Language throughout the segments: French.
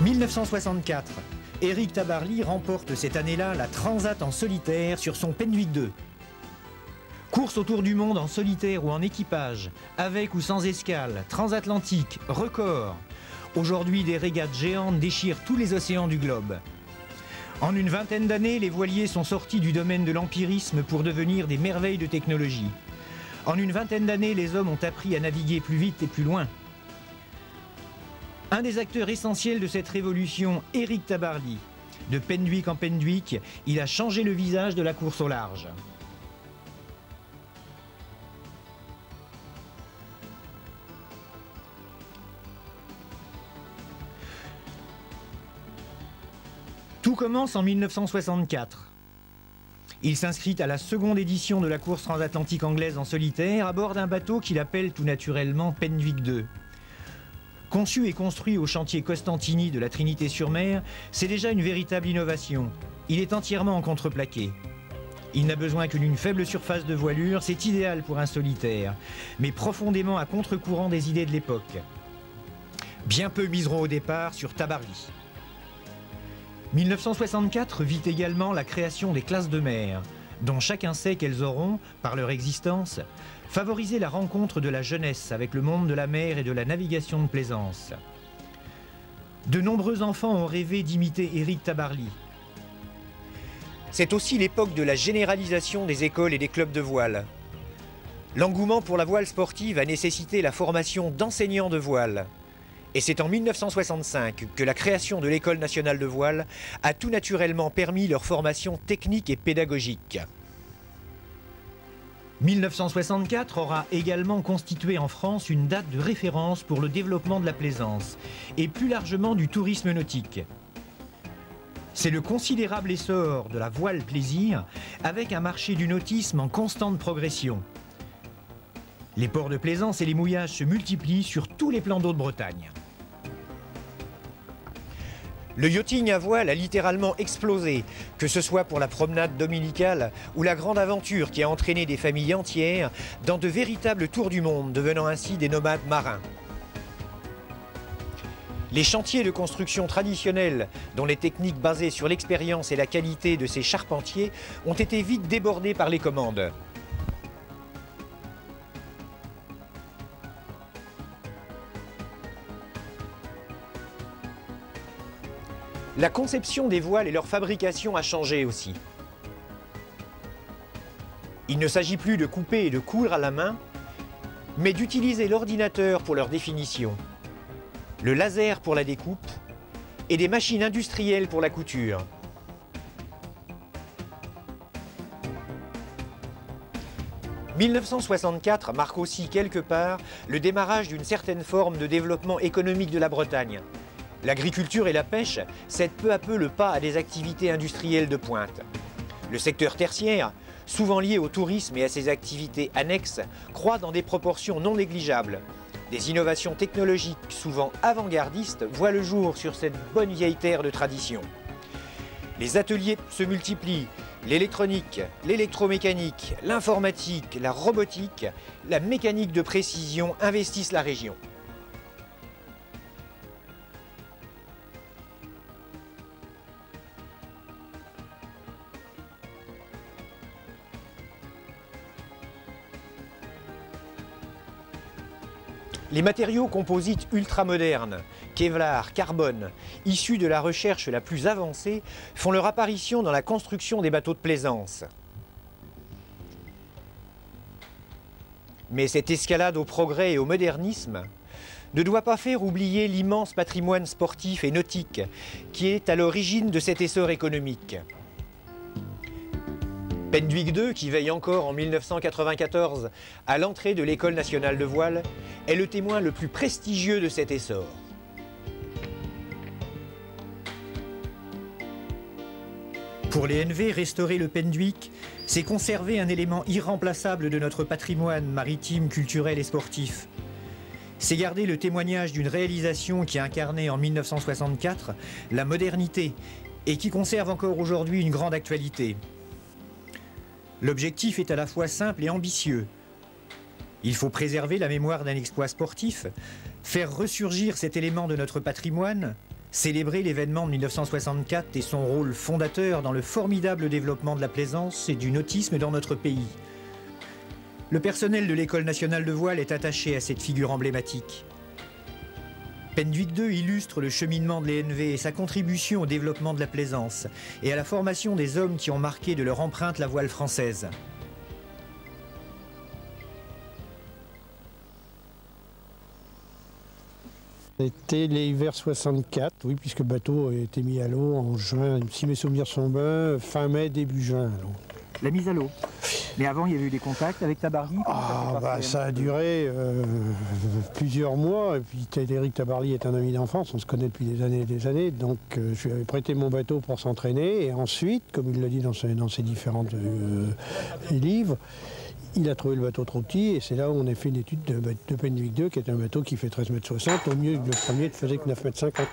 1964, Éric Tabarly remporte cette année-là la Transat en solitaire sur son Penduic 2. Course autour du monde en solitaire ou en équipage, avec ou sans escale, transatlantique, record. Aujourd'hui, des régates géantes déchirent tous les océans du globe. En une vingtaine d'années, les voiliers sont sortis du domaine de l'empirisme pour devenir des merveilles de technologie. En une vingtaine d'années, les hommes ont appris à naviguer plus vite et plus loin. Un des acteurs essentiels de cette révolution, Éric Tabarly. De Penduic en Penduic, il a changé le visage de la course au large. Tout commence en 1964. Il s'inscrit à la seconde édition de la course transatlantique anglaise en solitaire à bord d'un bateau qu'il appelle tout naturellement Penduic 2. Conçu et construit au chantier Costantini de la Trinité-sur-Mer, c'est déjà une véritable innovation. Il est entièrement en contreplaqué. Il n'a besoin que d'une faible surface de voilure, c'est idéal pour un solitaire, mais profondément à contre-courant des idées de l'époque. Bien peu miseront au départ sur Tabarly. 1964 vit également la création des classes de mer, dont chacun sait qu'elles auront, par leur existence, favorisé la rencontre de la jeunesse avec le monde de la mer et de la navigation de plaisance. De nombreux enfants ont rêvé d'imiter Éric Tabarly. C'est aussi l'époque de la généralisation des écoles et des clubs de voile. L'engouement pour la voile sportive a nécessité la formation d'enseignants de voile. Et c'est en 1965 que la création de l'École nationale de voile a tout naturellement permis leur formation technique et pédagogique. 1964 aura également constitué en France une date de référence pour le développement de la plaisance et plus largement du tourisme nautique. C'est le considérable essor de la voile plaisir avec un marché du nautisme en constante progression. Les ports de plaisance et les mouillages se multiplient sur tous les plans d'eau de Bretagne. Le yachting à voile a littéralement explosé, que ce soit pour la promenade dominicale ou la grande aventure qui a entraîné des familles entières dans de véritables tours du monde, devenant ainsi des nomades marins. Les chantiers de construction traditionnels, dont les techniques basées sur l'expérience et la qualité de ces charpentiers, ont été vite débordés par les commandes. La conception des voiles et leur fabrication a changé aussi. Il ne s'agit plus de couper et de coudre à la main, mais d'utiliser l'ordinateur pour leur définition, le laser pour la découpe et des machines industrielles pour la couture. « 1964 marque aussi quelque part le démarrage d'une certaine forme de développement économique de la Bretagne. L'agriculture et la pêche cèdent peu à peu le pas à des activités industrielles de pointe. Le secteur tertiaire, souvent lié au tourisme et à ses activités annexes, croît dans des proportions non négligeables. Des innovations technologiques, souvent avant-gardistes, voient le jour sur cette bonne vieille terre de tradition. Les ateliers se multiplient, l'électronique, l'électromécanique, l'informatique, la robotique, la mécanique de précision investissent la région. Les matériaux composites ultramodernes, Kevlar, carbone, issus de la recherche la plus avancée, font leur apparition dans la construction des bateaux de plaisance. Mais cette escalade au progrès et au modernisme ne doit pas faire oublier l'immense patrimoine sportif et nautique qui est à l'origine de cet essor économique. Penduic 2, qui veille encore en 1994 à l'entrée de l'École nationale de voile, est le témoin le plus prestigieux de cet essor. Pour les NV, restaurer le Penduic, c'est conserver un élément irremplaçable de notre patrimoine maritime, culturel et sportif. C'est garder le témoignage d'une réalisation qui a incarné en 1964 la modernité et qui conserve encore aujourd'hui une grande actualité. L'objectif est à la fois simple et ambitieux. Il faut préserver la mémoire d'un exploit sportif, faire ressurgir cet élément de notre patrimoine, Célébrer l'événement de 1964 et son rôle fondateur dans le formidable développement de la plaisance et du nautisme dans notre pays. Le personnel de l'École nationale de voile est attaché à cette figure emblématique. Penduic II illustre le cheminement de l'ENV et sa contribution au développement de la plaisance et à la formation des hommes qui ont marqué de leur empreinte la voile française. C'était l'hiver 64, oui, puisque le bateau a été mis à l'eau en juin, si mes souvenirs sont bons, fin mai, début juin. Alors. La mise à l'eau. Mais avant, il y avait eu des contacts avec Tabarly? Ça a duré plusieurs mois, et puis Éric Tabarly est un ami d'enfance, on se connaît depuis des années et des années, donc je lui avais prêté mon bateau pour s'entraîner, et ensuite, comme il l'a dit dans ses différents livres, il a trouvé le bateau trop petit, et c'est là où on a fait une étude de Penduic II, qui est un bateau qui fait 13,60 m, au mieux le premier ne faisait que 9,50 m.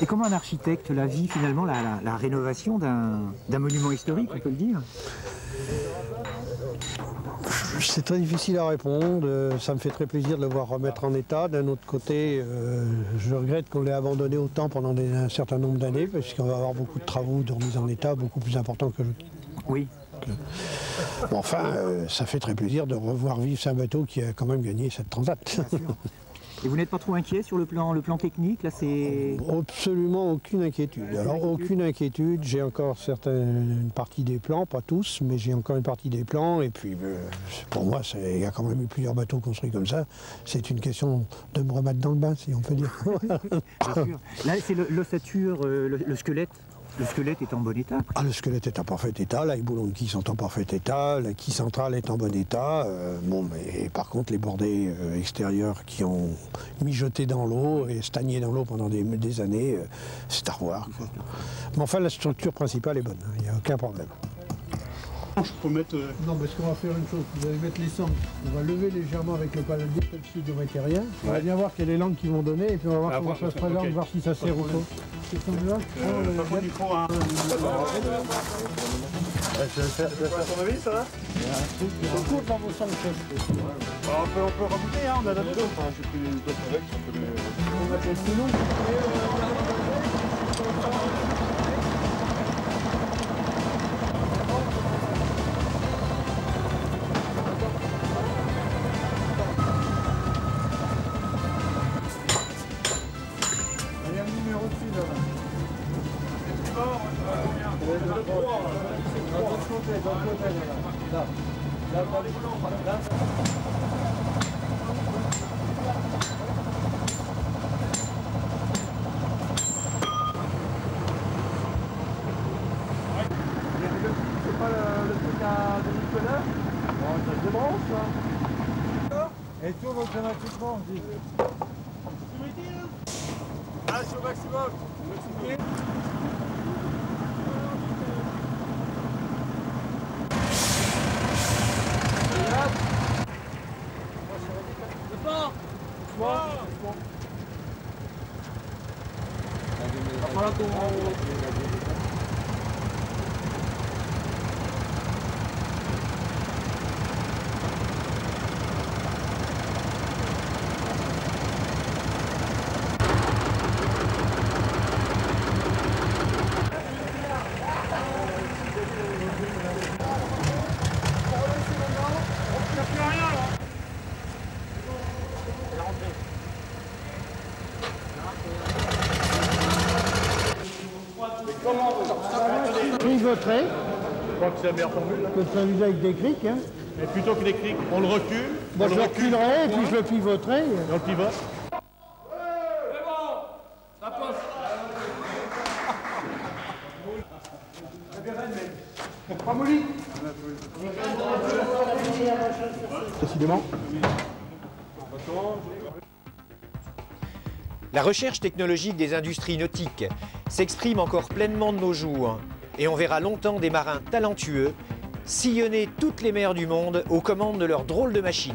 Et comment un architecte la vit finalement, la rénovation d'un monument historique, on peut le dire? C'est très difficile à répondre, ça me fait très plaisir de le voir remettre en état. D'un autre côté, je regrette qu'on l'ait abandonné autant pendant un certain nombre d'années, parce qu'on va avoir beaucoup de travaux de remise en état, beaucoup plus importants que... Oui. Bon, enfin, ça fait très plaisir de revoir vivre ce bateau qui a quand même gagné cette transat. Et vous n'êtes pas trop inquiet sur le plan technique là, c'est... Absolument aucune inquiétude. Alors aucune inquiétude, j'ai encore une partie des plans, pas tous, mais j'ai encore une partie des plans. Et puis pour moi, il y a quand même eu plusieurs bateaux construits comme ça. C'est une question de me remettre dans le bain, si on peut dire. Bien sûr. Là, c'est l'ossature, le squelette. Le squelette est en bon état? Le squelette est en parfait état, les boulons de quille sont en parfait état, la quille centrale est en bon état. Mais par contre, les bordées extérieures qui ont mijoté dans l'eau et stagné dans l'eau pendant des années, c'est à revoir. Mais enfin, la structure principale est bonne, il n'y a aucun problème. Je peux mettre... Non, parce qu'on va faire une chose, vous allez mettre les sangles. On va lever légèrement avec le paladier comme du matériel. On va bien voir quel élan qu'ils vont donner et puis on va voir comment ça se présente, voir si ça sert ou pas. Ces sangles-là, il faut un... Ça va faire ton avis, ça va? C'est court dans vos sangles. On peut rabouter, hein, on a d'autres. J'ai pris d'autres avec, on va faire plus long. C'est pas le truc à demi-tonnerre? Bon, ça se débranche, ça. Et tourne automatiquement, je dis. Ah, je suis au maximum. Pivoterai, Je crois que c'est la meilleure formule. que ça vise avec des crics. Hein. Et plutôt que les crics, on le recule. Moi, je le reculerai et puis je le pivoterai. Et on le pivote. Décidément. La recherche technologique des industries nautiques s'exprime encore pleinement de nos jours et on verra longtemps des marins talentueux sillonner toutes les mers du monde aux commandes de leurs drôles de machines.